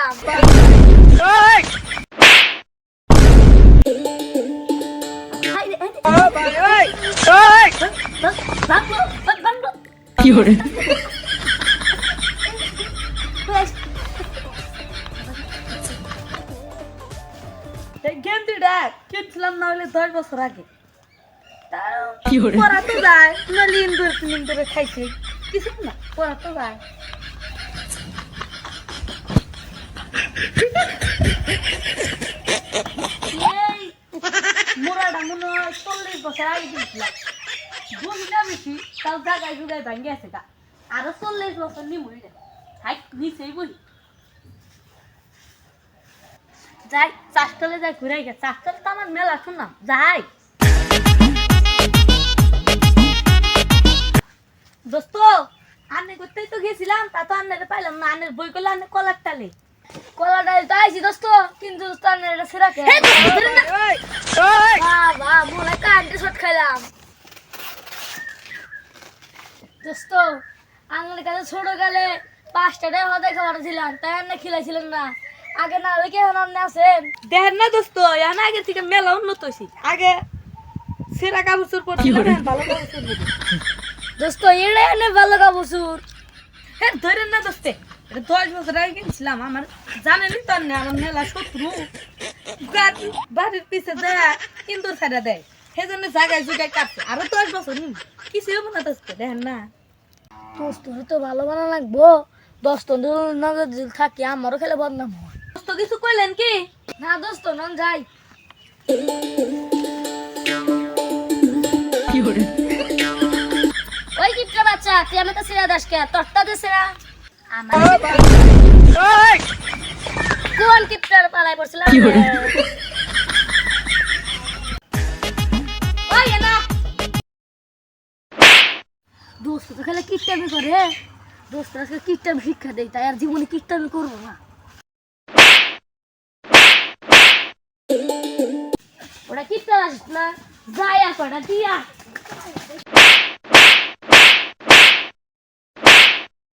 গেছিলাম। কি hore গেন্দিটা কিনছিলাম না হলে 10 বছর আগে। কি hore পড়া তো যায় না, লিন ধরে খাইছে কিছু না, পড়া তো যায়। এই মোড়াটা মনে হয় 40 বছর আগে কিনছিলাম। বুঝিনা বেশি তাও জায়গায় জুগায় ভাঙ্গে আছে গা। আরো 40 বছর নিমুই রে, হাই নিচেই বলি যাই চাষতলে যাই ঘুরাই গে। চাষতলে তো আমার মেলা শুনলাম যাই। দোস্ত আন্নে করতেই তো গেছিলাম, তা তো আন্নারে পাইলাম না। আন্নের বই করলে আন্নে কলার টালে তো আইছি দোস্ত, কিন্তু দোস্ত আন্নের এটা সেরা কে বাবা মনে কান্টে শট খাইলাম। দোস্ত আন্নের কাছে ছোট গেলে 5টা টাকা হদে খাবার ছিলাম, তাই আন্নে খিলাইছিলেন না। আগে না হলে কি এখন আপনি আছেন দেখেন না দোস্ত, এখন আগে থেকে মেলা উন্নত হয়েছি। আগে সেরা কাপড় পরছিলাম, ভালো কাপড় দোস্ত এটা এনে ভালো কাপড়। হ্যাঁ ধরেন না দোস্তে, এটা 10 বছর আগে কিনছিলাম। আমার জানেনই তো না, আমার মেলা শত্রু বাড়ির পিছে দেয় কিন্তু ছাড়া দেয়, সেজন্য জায়গায় জুগায় কাটছে। আরো 10 বছর কিছু হবো না দোস্ত, দেখেন না দোস্ত তো ভালো বানা লাগবো। দোস্ত নজর যদি থাকি আমারও খেলে বদনাম হয়। দোস্ত কিছু কইলেন কি না? দোস্ত নন যাই। কি hore ওই কিপটা বাচ্চা তুই আমাকে সেরা দাস কে তোরটা দে সেরা আমার কোন কিপটার পালাই পড়ছিলাম কি hore ওই না দোস্ত তো খেলে কিপটামি করে। দোস্ত আজকে কিপটামি শিক্ষা দেই, তাই আর জীবনে কিপটামি করবো না। ওরা কিপটা আসিস না, যাই আর কটা দিয়া